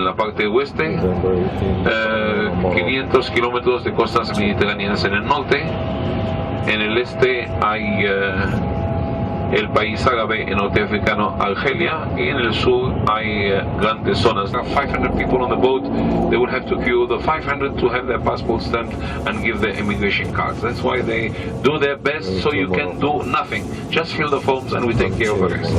la parte oeste, 500 kilómetros de costas mediterráneas en el norte. En el este hay el país árabe en norteafricano, Argelia, y en el sur hay grandes zonas. 500 people on the boat. They will have to queue the 500 to have their passports stamped and give their immigration cards. That's why they do their best, so you can do nothing. Just fill the forms and we take care of the rest.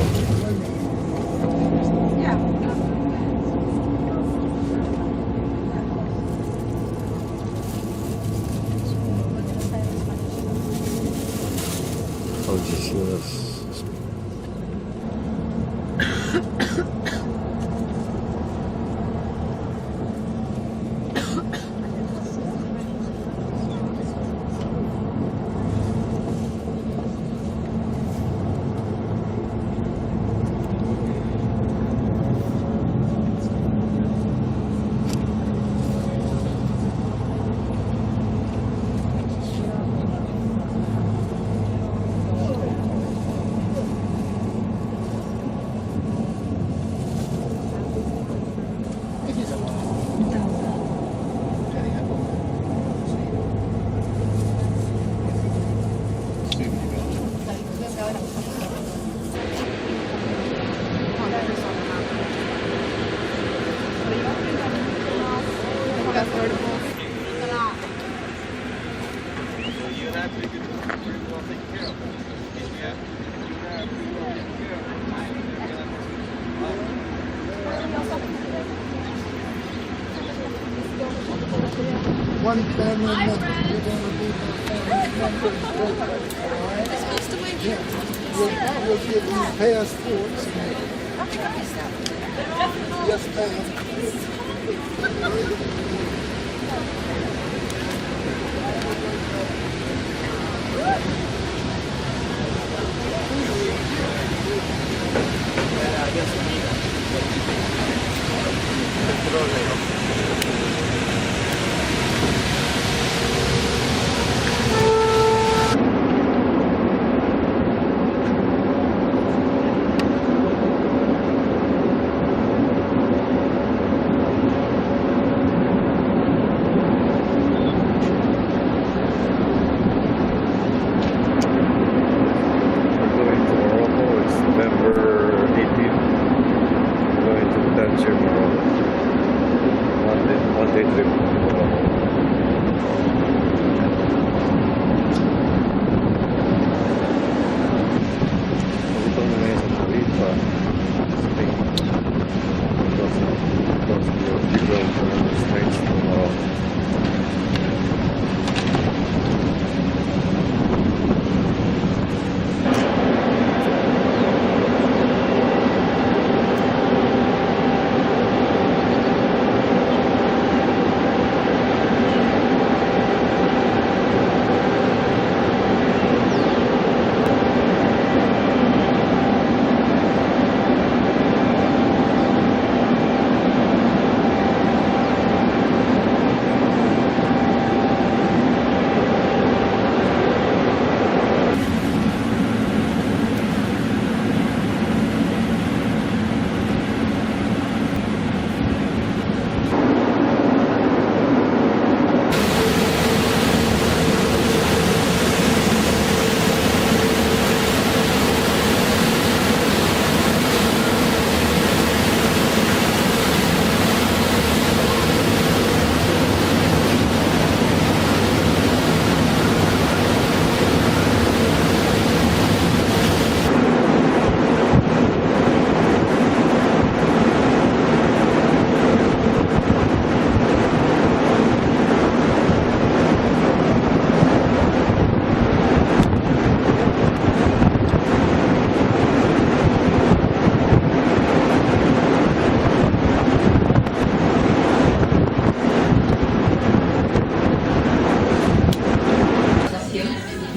One family member, you're going to be my family member. It's supposed to wait. Yeah. We'll give you passports. Yes,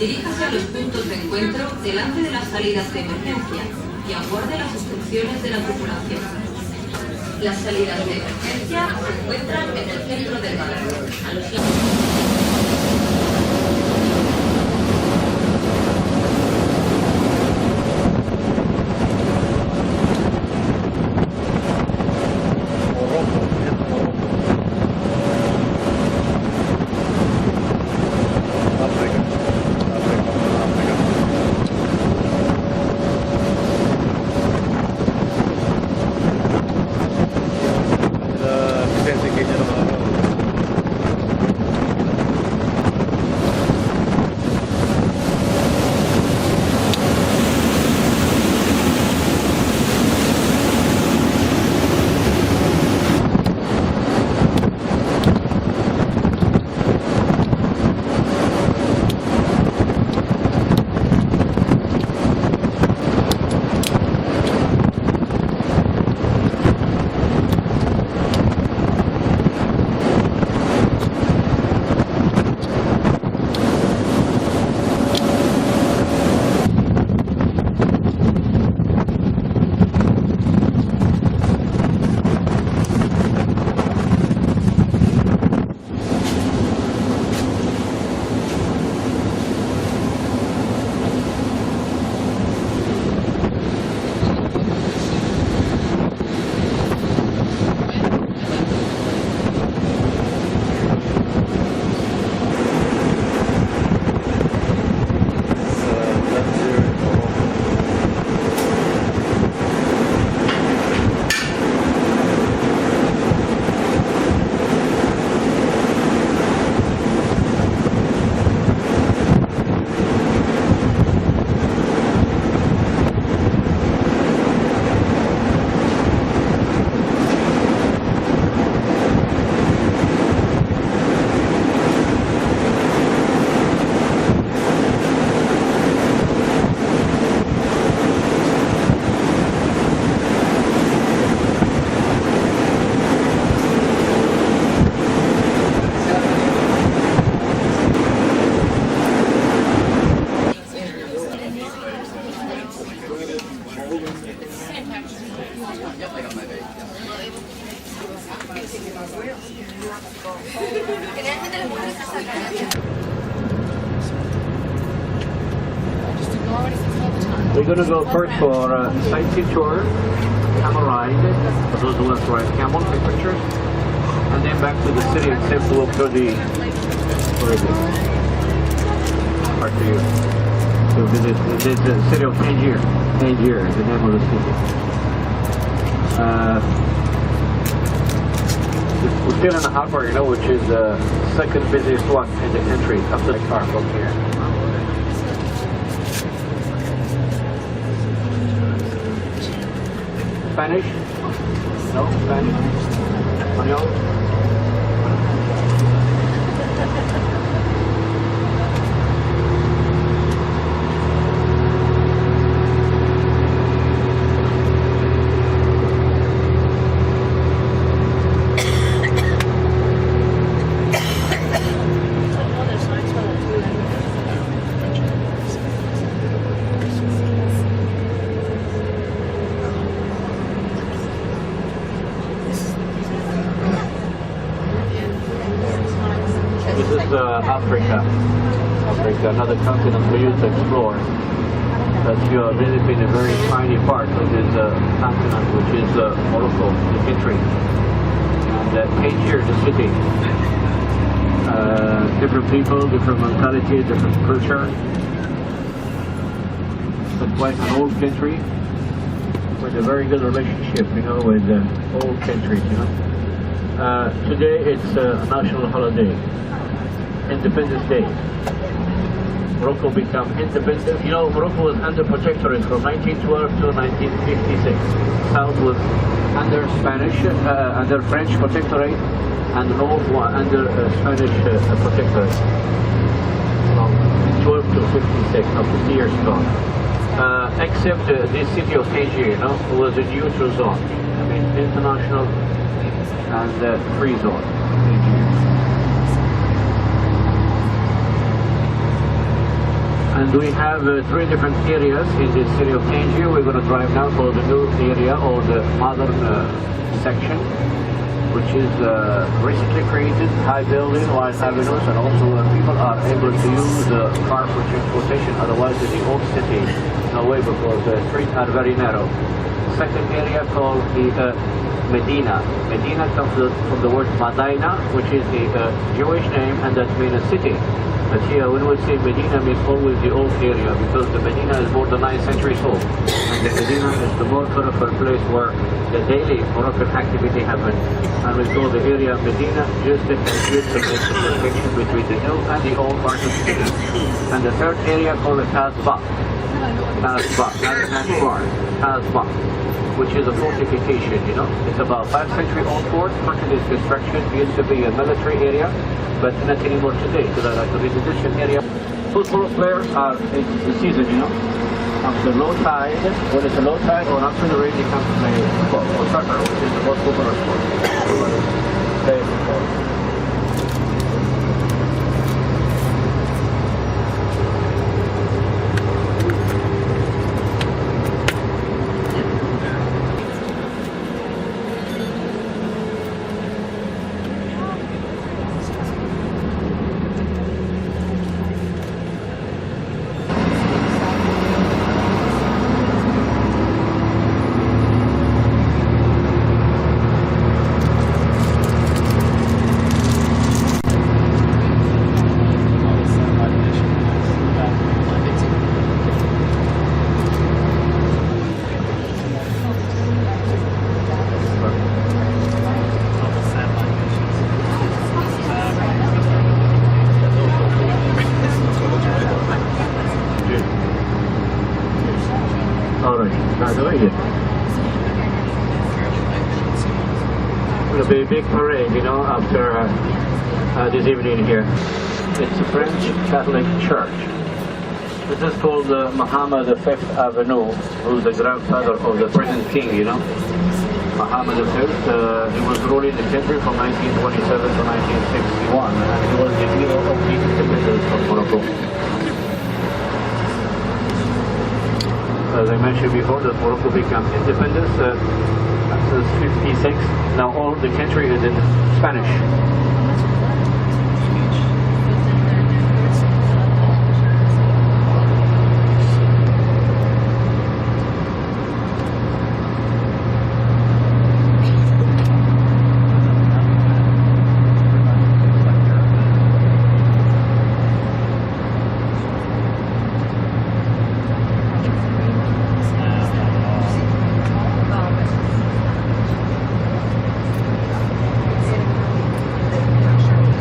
Diríjase a los puntos de encuentro delante de las salidas de emergencia y aguarde las instrucciones de la tripulación. Las salidas de emergencia se encuentran en el centro del barco, a los lados. Morocco. We're going to go first for a sightseeing tour, camel ride, for those who want to ride camel, take pictures, and then back to the city itself to walk through the part to you. To visit the city of Tangier. Tangier is the name of the city. We're still in the harbor, you know, which is the second busiest one in the country after the car from here. Spanish? No? Spanish? Español? Africa, another continent for you to explore. But you are visiting a very tiny part of this continent, which is Morocco, the country. And Tangier, the city. Different people, different mentality, different culture. But quite an old country with a very good relationship, you know, with all countries, you know. Today it's a national holiday. Independence Day. Morocco became independent. You know, Morocco was under protectorate from 1912 to 1956. South was under Spanish, under French protectorate, and North was under Spanish protectorate. From 12 to 56, of 50 years ago. Except this city of Tanger, you know, was a neutral zone. I mean, international and free zone. And we have 3 different areas in the city of Tangier. We're going to drive now for the new area or the modern section, which is recently created, high building, wide avenues, and also people are able to use the car for transportation. Otherwise, in the old city, no way, because the streets are very narrow. Second area called the Medina. Medina comes from the word Medina, which is the Jewish name, and that means a city. But here, when we say Medina, means always the old area, because the Medina is more than 9 centuries old. And the Medina is the more colorful place where the daily Moroccan activity happens. And we call the area Medina just to make the distinction between the new and the old part of the city. And the third area called the Kasbah, which is a fortification, you know. It's about 5 century old fort. Portuguese construction used to be a military area, but not anymore today, because like the residential area. Football players are, it's the season, you know. After low tide, when it's a low tide, or after the rain, they come to play football, or soccer, which is the most popular sport. Play football. Will be a big parade, you know, after this evening here. It's a French Catholic church. This is called Muhammad V Avenue, who's the grandfather of the present king, you know. Muhammad V, he was ruling the country from 1927 to 1961, and he was the hero of the independence of Morocco. As I mentioned before, that Morocco became independent since 56. Now all the country is in Spanish.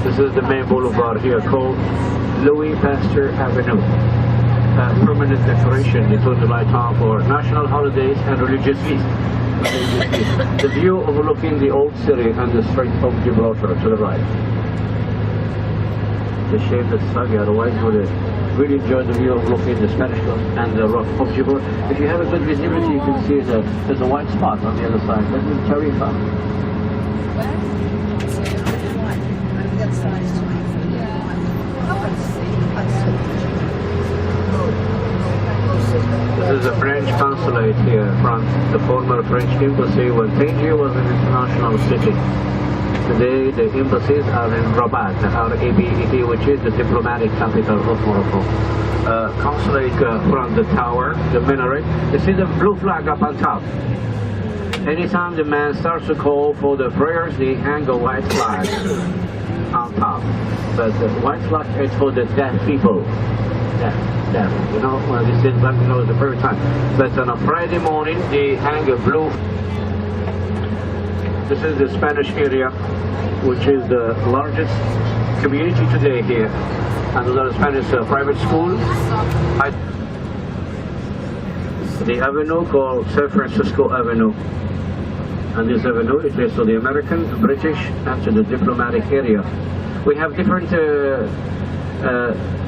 This is the main boulevard here called Louis Pasteur Avenue. Permanent decoration. It was the right time for national holidays and religious feasts. The view overlooking the old city and the Strait of Gibraltar to the right. The shade that's soggy, otherwise you would really enjoy the view overlooking the Spanish coast and the Rock of Gibraltar. If you have a good visibility, you can see that there's a white spot on the other side. That is Tarifa. This is a French consulate here from the former French embassy when Tangier was an international city. Today the embassies are in Rabat, R-A-B-E-T, which is the diplomatic capital of Morocco. Consulate from the tower, the minaret. You see the blue flag up on top. Anytime the man starts to call for the prayers, they hang a white flag on top. But the white flag is for the deaf people. Deaf, you know, when they sit back, you know, the prayer time. But on a Friday morning, they hang a blue. This is the Spanish area, which is the largest community today here. And there's a Spanish private school. The avenue called San Francisco Avenue. And this avenue is to the American, British, and to the diplomatic area. We have different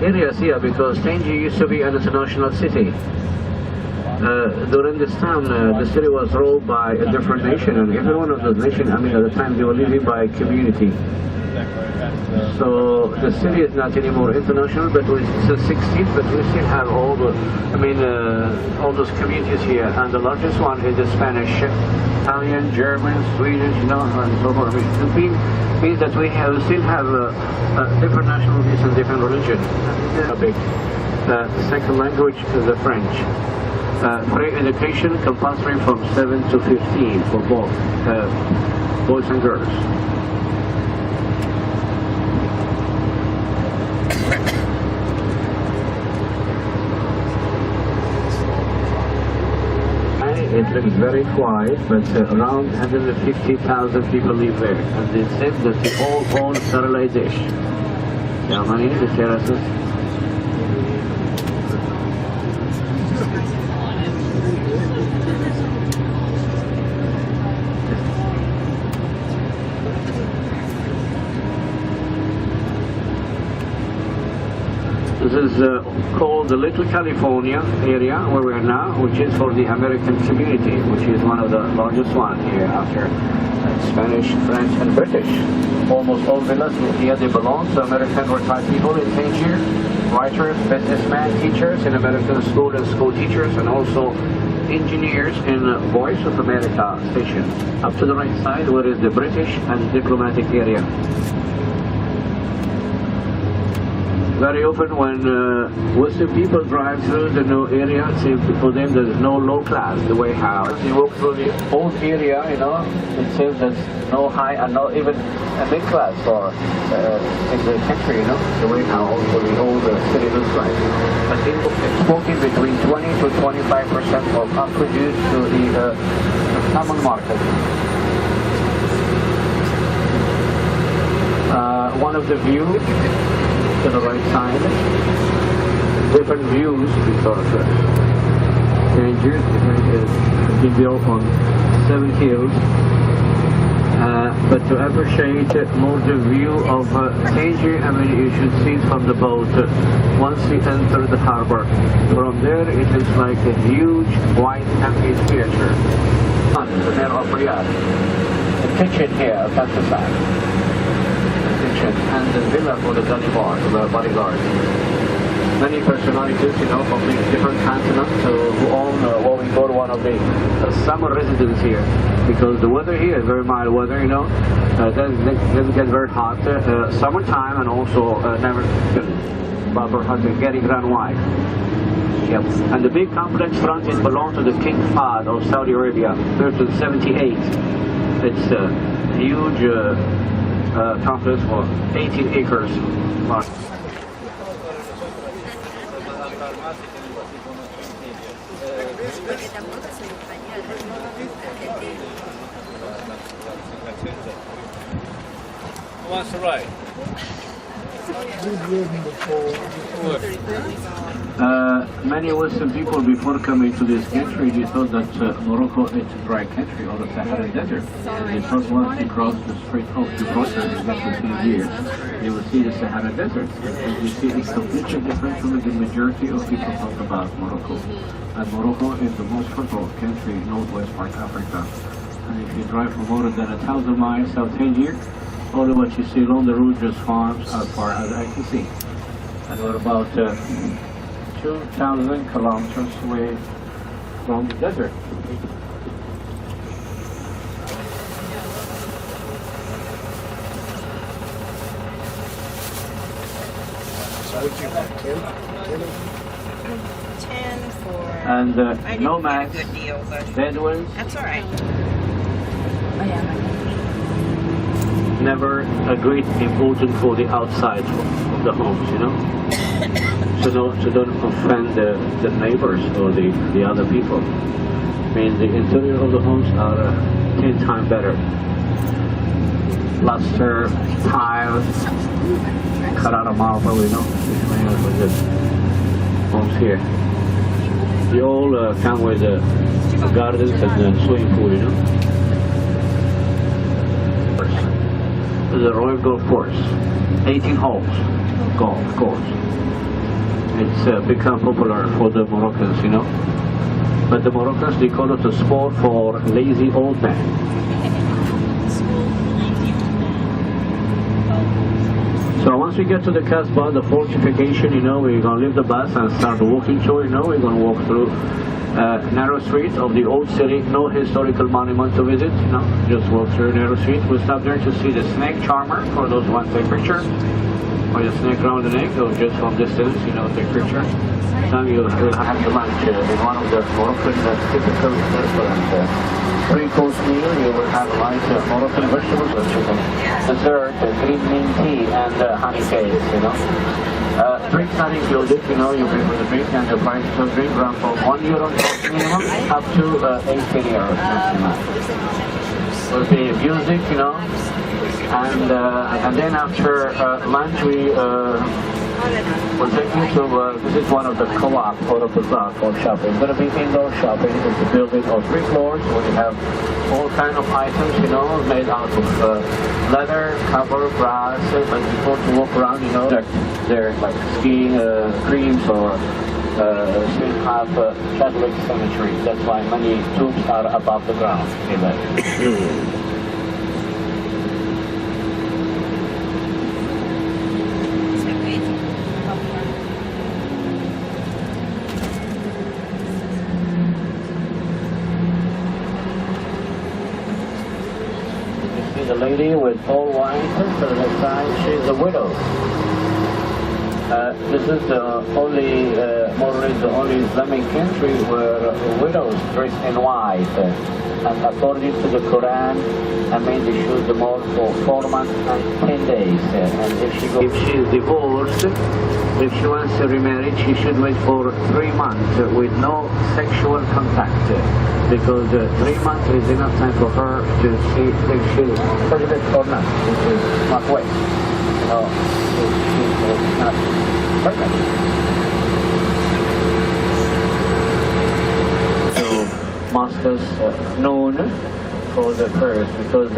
areas here because Tangier used to be an international city. During this time, the city was ruled by a different nation, and every one of those nations, I mean, at the time they were living by community. So the city is not anymore international, but it's the 16th, but we still have all the, all those communities here, and the largest one is the Spanish, Italian, German, Swedish, you know, and so forth. It means that we still have different nationalities and different religions. The second language is the French. Free education compulsory from 7 to 15 for both boys and girls. It looks very quiet, but around 150,000 people live there, and they said that they all own satellite dish. Germany, the terraces. This is called the Little California area where we are now, which is for the American community, which is one of the largest ones here after Spanish, French, and British. Almost all villas here, they belong to American retired people in Tangier, writers, businessmen, teachers in American school and school teachers, and also engineers in Voice of America station. Up to the right side, where is the British and diplomatic area. Very often when Western people drive through the new area, it seems for them there's no low class, the way how. You walk through the old area, you know, it seems there's no high and not even a mid class for in the country, you know, the way how also the old city looks like. But exporting between 20 to 25% of are produced to the common market. One of the views to the right side, different views because Tanger can be built on 7 hills, but to appreciate more the view of Tanger, you should see it from the boat once you enter the harbor. From there it is like a huge white amphitheater. The kitchen here at the side. And the villa for the bodyguard. many personalities, you know, from different continents who own what we call one of the summer residences here, because the weather here is very mild weather, you know. Doesn't get very hot. Summertime and also never Barbara has a very grand wife. Yep. And the big complex front is belongs to the King Fahd of Saudi Arabia, built in 78. It's a huge complex for 18 acres. What's right? Many Western people before coming to this country, they thought that Morocco is a dry country or a Sahara desert. They thought once you cross the Strait of Gibraltar, exactly here, you will see the Sahara desert. And you see it's completely different from the majority of people talk about Morocco. And Morocco is the most fertile country in northwest part Africa. And if you drive for more than 1,000 miles south Tangier, all of what you see along the road just farms as far as I can see. And we're about 2,000 kilometers away from the desert. And nomads, Bedouins, that's all right. never a great important for the outside of the homes, you know. So don't offend the neighbors or the other people. I mean, the interior of the homes are 10 times better. Plaster, tiles, cut out of marble, you know. Homes here. They all come with gardens and swimming pool, you know. The Royal Golf Course, 18 holes, golf course. It's become popular for the Moroccans, you know. But the Moroccans, they call it a sport for lazy old men. So once we get to the Casbah, the fortification, you know, we're going to leave the bus and start the walking tour, you know. We're going to walk through narrow street of the old city, no historical monument to visit, no, just walk through narrow street. We'll stop there to see the snake charmer, for those who want to take picture, or the snake around the neck, or just from distance, you know, take picture. Some you'll have the lunch in one of the Moroccan typical restaurants. 3-course meal, you will have lunch, Moroccan vegetables and chicken. Dessert, green mint tea, and honey cakes, you know. Drinks not included, you know, you pay for the drink, and the price of drink run from €1 minimum up to 18 euros maximum. Will be music, you know, and then after lunch we will take you to visit one of the co-op or the bazaar for shopping. It's going to be indoor shopping. It's a building of 3 floors where you have all kind of items, you know, made out of leather, cover, brass, but before to walk around, you know, they're like skiing creams or still have Catholic cemetery. That's why many tombs are above the ground. The lady with all white, so the next time she's a widow. This is the only, more or less the only Islamic country where widows dress in white. And according to the Quran, I mean they should mourn for 4 months and 10 days. And if she is divorced, if she wants to remarry, she should wait for 3 months with no sexual contact. Because 3 months is enough time for her to see if she's pregnant or not. If she's not wet. No, she's not pregnant. So, masters known for the prayers, because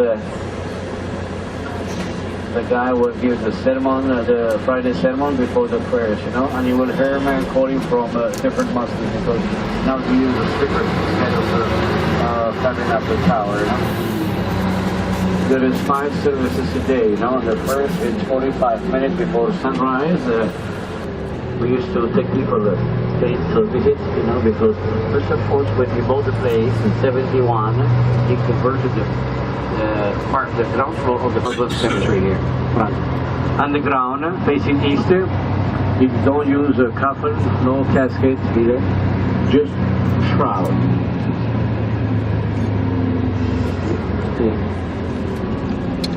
the guy will give the sermon, the Friday sermon before the prayers, you know, and you will hear men calling from different mosques, because now we use the speakers instead of coming up the tower, you know. There is 5 services a day, you know. The first is 45 minutes before sunrise. we used to take people pay to visit, you know, because first and foremost, when he bought the place in 71, he converted the ground floor of the Muslim cemetery here, front. And the ground facing east, you don't use a coffin, no casket either, just shroud.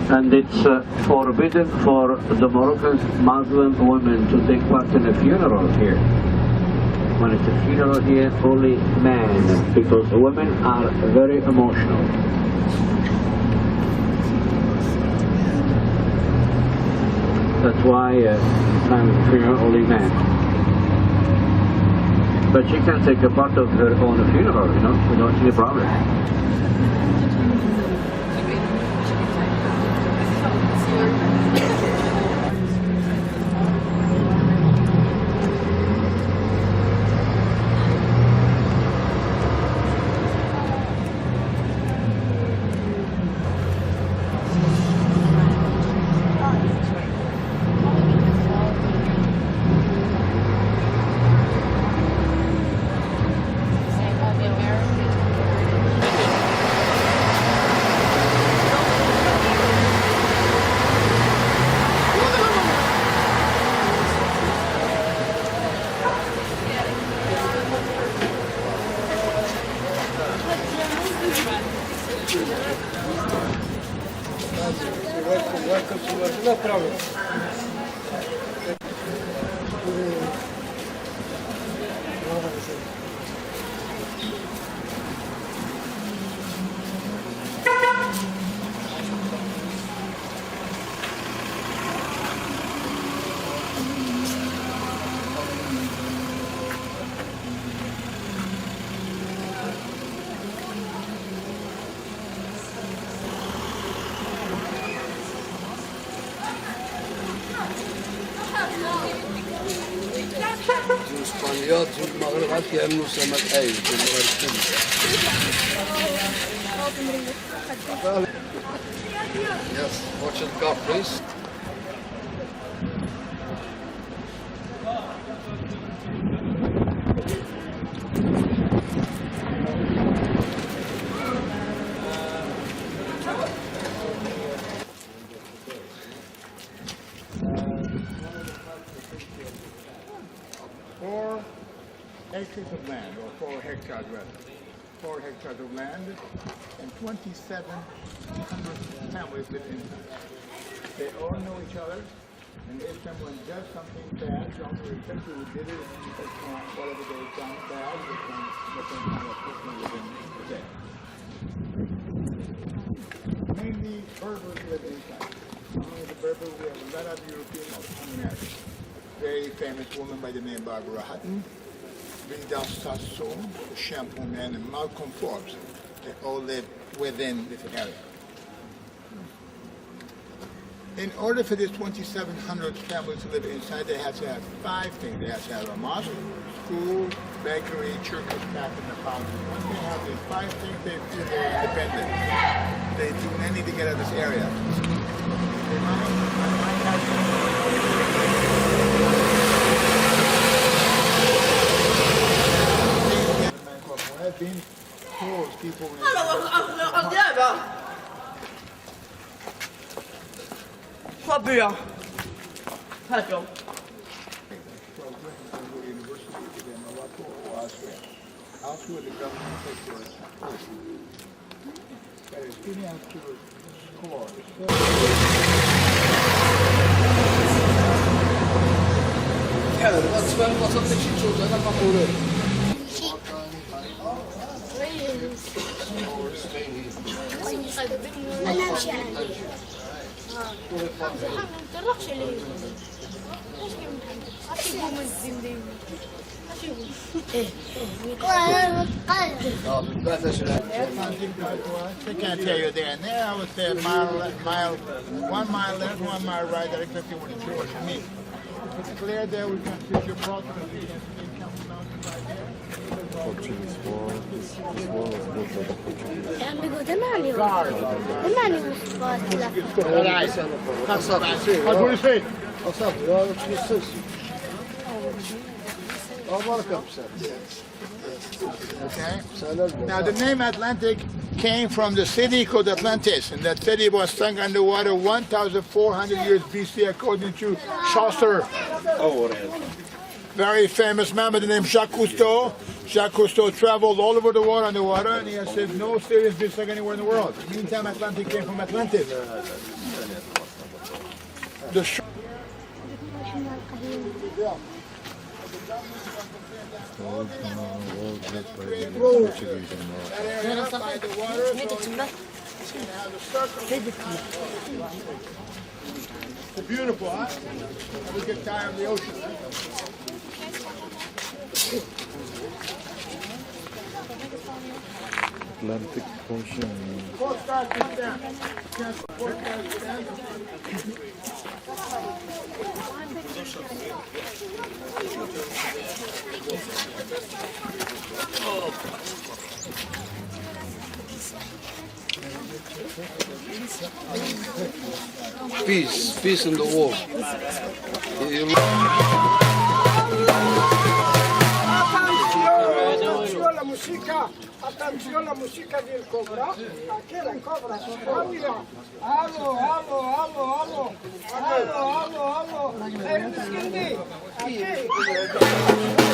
And it's forbidden for the Moroccan Muslim women to take part in a funeral here. When it's a funeral here, only men, because women are very emotional. That's why I'm funeral only men. But she can take a part of her own funeral, you know, without any problem. No problem. الإسبانيات في المغرب عاد كيعملوا سمك عايش في المغرب كله. Yes, watch the car, please. Acres of land, or 4 hectares rather, 4 hectares of land, and 2,700 families live inside. They all know each other, and if someone does something bad, don't respect who did it, whatever they've done bad, they can let them know what person within the day. Mainly Berbers live inside. Not only the Berbers, we have a lot of European Americans. Very famous woman by the name of Barbara Hutton, Vida Sassoon, the shampoo man, and Malcolm Forbes. They all live within this area. In order for this 2,700 families to live inside, they have to have 5 things. They have to have a mosque, school, bakery, church, staff, and a fountain. Once they have these 5 things, they feel they're independent. They do many to get out of this area. I've been told people when also the government takes your that is getting out to the score. أنا أمشي عندي. ما نتطرقش ليه. ايش كيما أشوفه مزين دايما. أشوفه. They can't tell you there and there. I would say 1 mile left, 1 mile right. That's exactly what you mean. If it's clear there, we can see your problem. We can see Council Mountain right there. عم بيقول دمعني دمعني What do you say? Okay. Now the name Atlantic came from the city called Atlantis, and that city was sunk underwater 1,400 years BC, according to Chaucer. Very famous man by the name Jacques Cousteau. Jacques Cousteau traveled all over the world underwater, and he has said no city has been sunk anywhere in the world. Meantime, Atlantic came from Atlantis. The It's beautiful, huh? We get tired of the ocean. Atlantic Ocean. Peace in the war. Attenzione alla musica del Cobra, che era in Cobra, allo, allo, allo, allo, allo, allo, allo, allo,